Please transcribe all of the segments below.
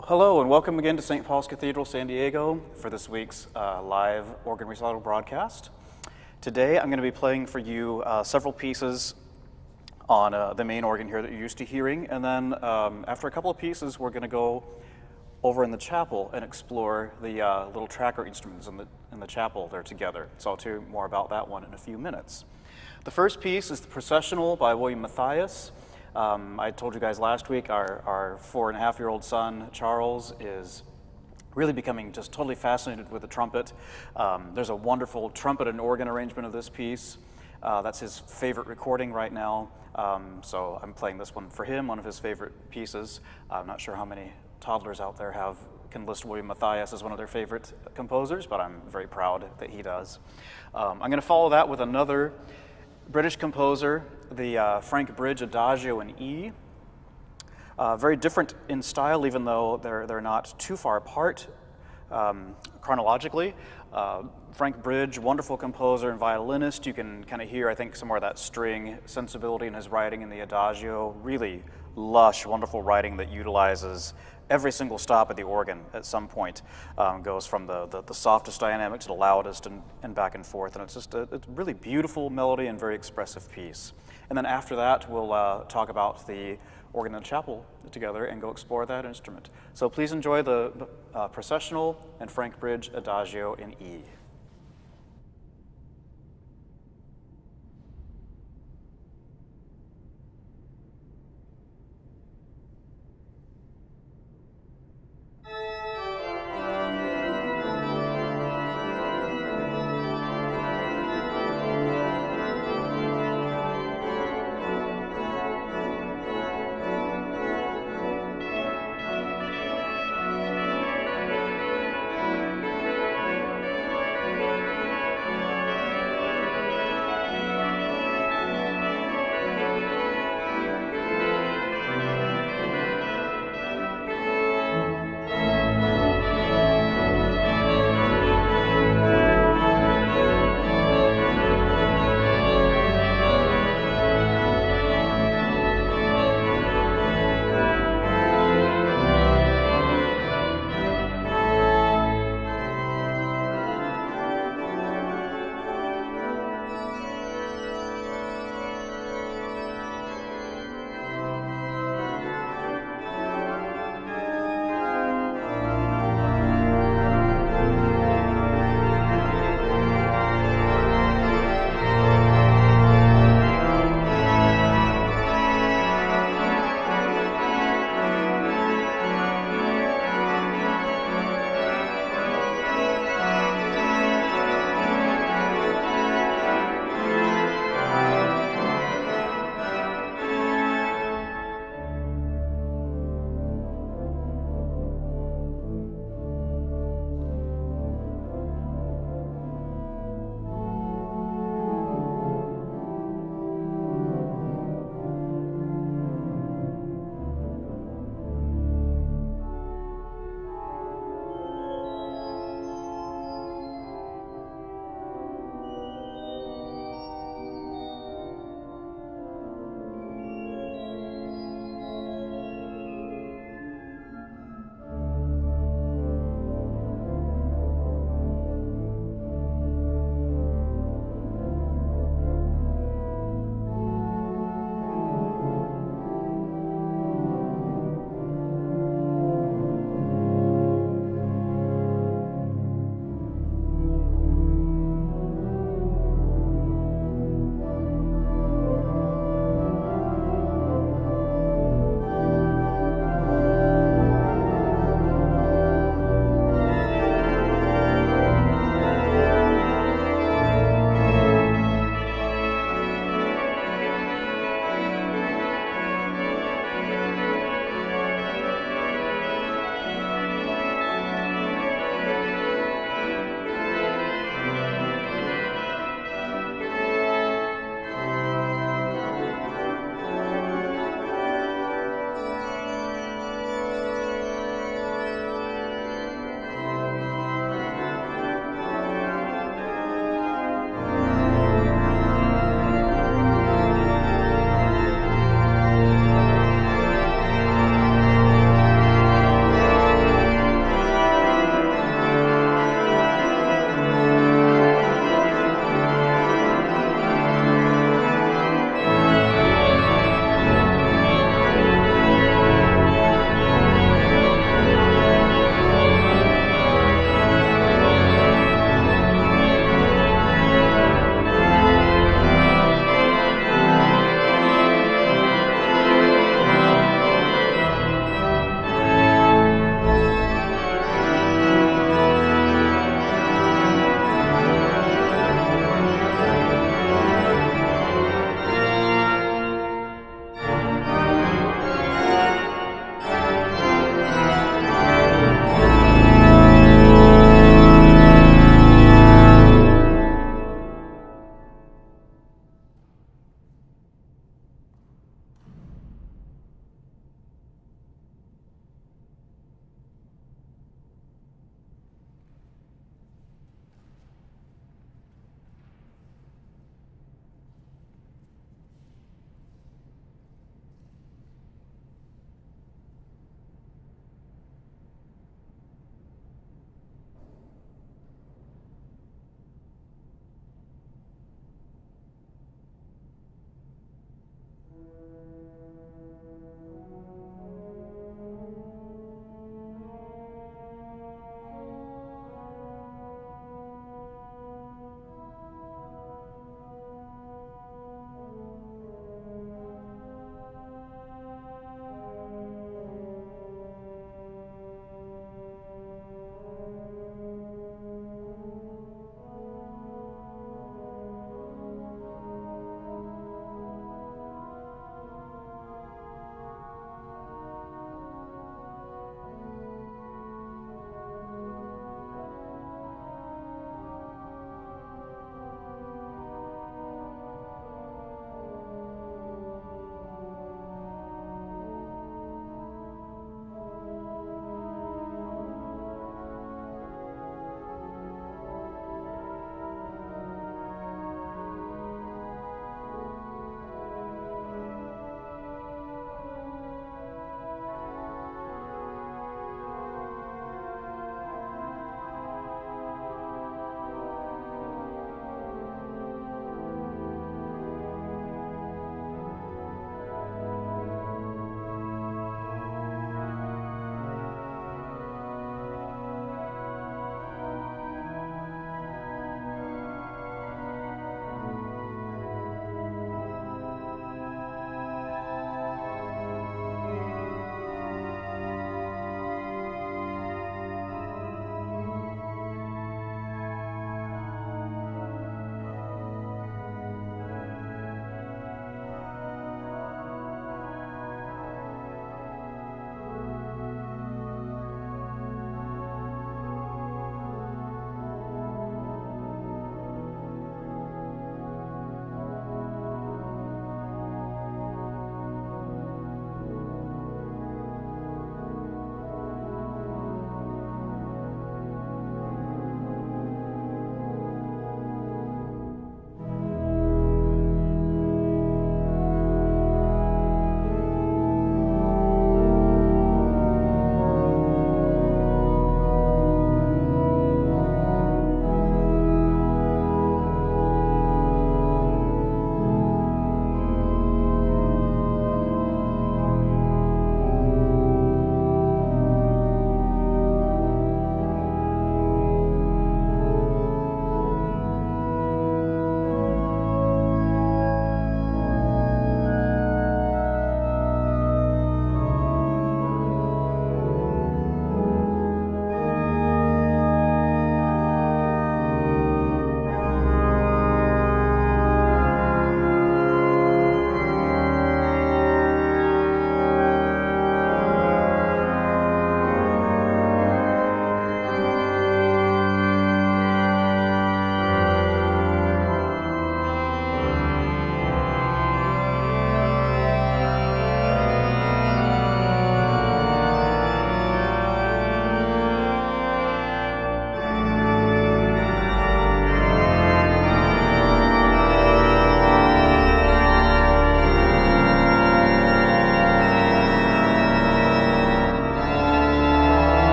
Well, hello and welcome again to St. Paul's Cathedral, San Diego for this week's live organ recital broadcast. Today I'm going to be playing for you several pieces on the main organ here that you're used to hearing, and then after a couple of pieces we're going to go over in the chapel and explore the little tracker instruments in the chapel there together. So I'll tell you more about that one in a few minutes. The first piece is the Processional by Mathias. I told you guys last week our 4.5-year-old son, Charles, is really becoming just totally fascinated with the trumpet. There's a wonderful trumpet and organ arrangement of this piece. That's his favorite recording right now. So I'm playing this one for him, one of his favorite pieces. I'm not sure how many toddlers out there can list Mathias as one of their favorite composers, but I'm very proud that he does. I'm going to follow that with another British composer, the Frank Bridge Adagio in E. Very different in style, even though they're not too far apart chronologically. Frank Bridge, wonderful composer and violinist. You can kind of hear, I think, some more of that string sensibility in his writing in the Adagio. Really lush, wonderful writing that utilizes every single stop of the organ at some point. Goes from the softest dynamic to the loudest and back and forth. And it's just a really beautiful melody and very expressive piece. And then after that, we'll talk about the organ in the chapel together and go explore that instrument. So please enjoy the Processional and Frank Bridge Adagio in E.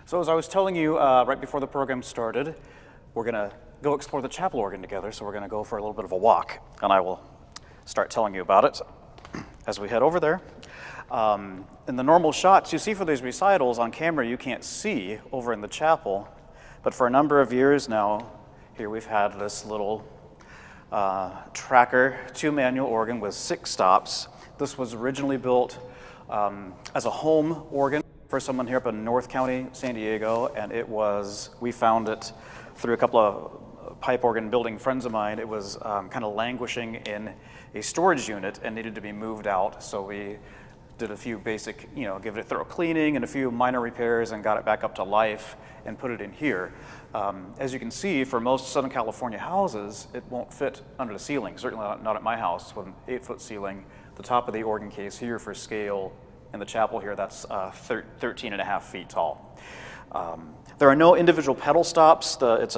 So as I was telling you right before the program started, we're going to go explore the chapel organ together, so we're going to go for a little bit of a walk, and I will start telling you about it as we head over there. In the normal shots you see for these recitals on camera, you can't see over in the chapel, but for a number of years now, here we've had this little tracker 2-manual organ with 6 stops. This was originally built as a home organ for someone here up in North County, San Diego, and we found it through a couple of pipe organ building friends of mine. It was kind of languishing in a storage unit and needed to be moved out, so we did a few basic, give it a thorough cleaning and a few minor repairs and got it back up to life and put it in here. As you can see, for most Southern California houses, it won't fit under the ceiling, certainly not at my house with an 8-foot ceiling. The top of the organ case here for scale in the chapel here, that's 13.5 feet tall. There are no individual pedal stops. It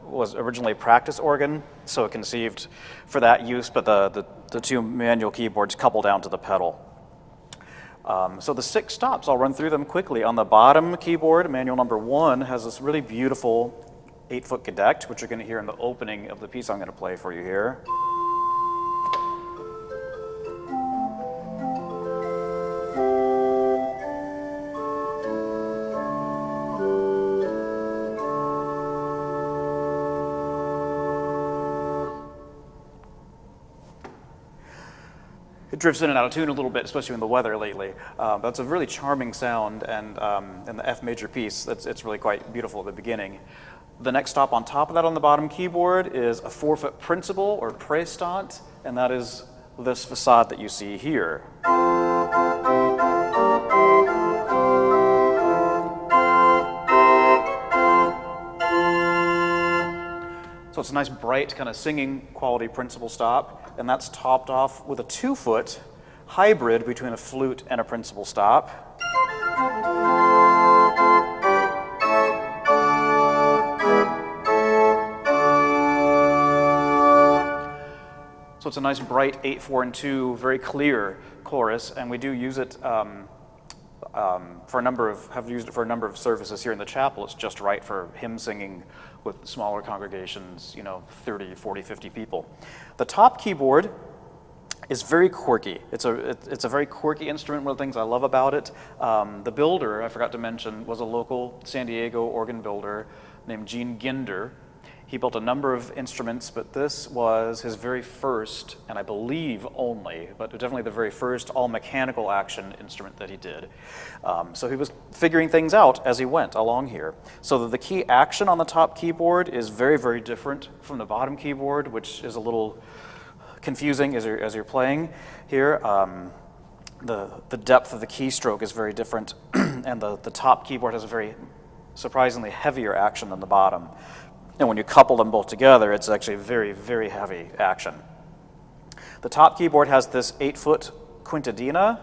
was originally a practice organ, so conceived for that use, but the 2 manual keyboards couple down to the pedal. So the 6 stops, I'll run through them quickly. On the bottom keyboard, manual number 1 has this really beautiful 8-foot gedeckt, which you're going to hear in the opening of the piece I'm going to play for you here. It drifts in and out of tune a little bit, especially in the weather lately. That's a really charming sound, and in the F major piece, it's really quite beautiful at the beginning. The next stop on top of that on the bottom keyboard is a 4-foot principal, or prestant, and that is this facade that you see here. So it's a nice, bright, kind of singing quality principal stop, and that's topped off with a 2-foot hybrid between a flute and a principal stop. So it's a nice, bright 8, 4, and 2, very clear chorus, and we do use it have used it for a number of services here in the chapel. It's just right for hymn singing with smaller congregations, 30, 40, 50 people. The top keyboard is very quirky. It's a very quirky instrument. One of the things I love about it, the builder, I forgot to mention, was a local San Diego organ builder named Gene Ginder. He built a number of instruments, but this was his very first, and I believe only, but definitely the very first all-mechanical action instrument that he did. So he was figuring things out as he went along here. So the key action on the top keyboard is very, very different from the bottom keyboard, which is a little confusing as you're playing here. The depth of the keystroke is very different, and the top keyboard has a very surprisingly heavier action than the bottom. And when you couple them both together, it's actually very, very heavy action. The top keyboard has this 8-foot quintadina.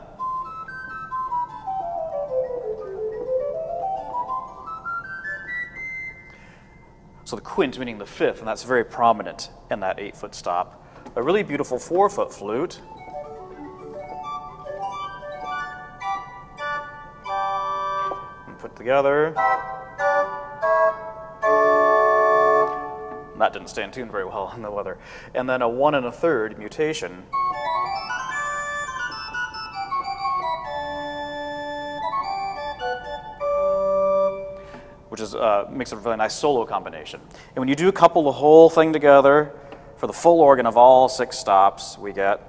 So the quint meaning the 5th, and that's very prominent in that 8-foot stop. A really beautiful 4-foot flute. And put together. That didn't stay in tune very well in the weather. And then a 1 1/3 mutation. Which makes a really nice solo combination. And when you do couple the whole thing together, for the full organ of all 6 stops, we get.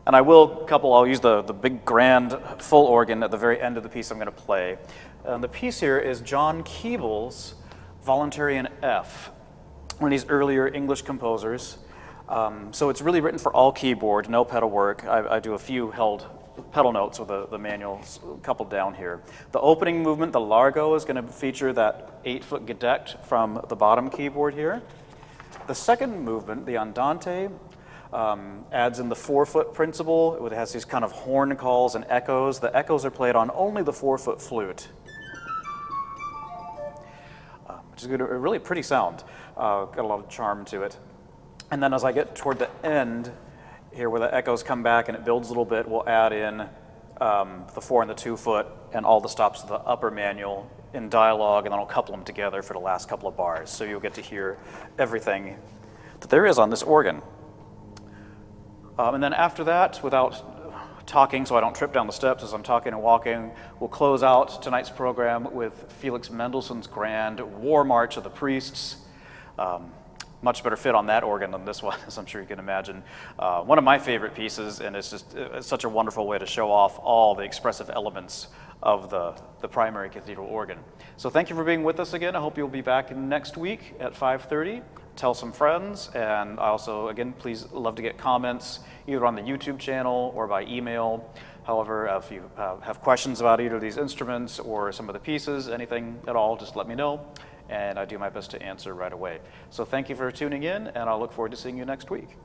And I'll use the big grand full organ at the very end of the piece I'm going to play. The piece here is John Keeble's Voluntary in F, one of these earlier English composers. So it's really written for all keyboard, no pedal work. I do a few held pedal notes with the manuals coupled down here. The opening movement, the Largo, is going to feature that 8-foot gedeckt from the bottom keyboard here. The second movement, the Andante, adds in the 4-foot principal. It has these kind of horn calls and echoes. The echoes are played on only the 4-foot flute, which is a really pretty sound. Got a lot of charm to it. And then as I get toward the end, here where the echoes come back and it builds a little bit, we'll add in the 4 and the 2 foot and all the stops of the upper manual in dialogue, and then I'll couple them together for the last couple of bars. So you'll get to hear everything that there is on this organ. And then after that, without talking so I don't trip down the steps as I'm talking and walking, we'll close out tonight's program with Felix Mendlessohn's grand War March of the Priests. Much better fit on that organ than this one, as I'm sure you can imagine. One of my favorite pieces, and it's such a wonderful way to show off all the expressive elements of the primary cathedral organ. So thank you for being with us again. I hope you'll be back next week at 5:30. Tell some friends, and I also, again, please love to get comments either on the YouTube channel or by email. However, if you have questions about either of these instruments or some of the pieces, anything at all, just let me know, and I do my best to answer right away. So thank you for tuning in, and I'll look forward to seeing you next week.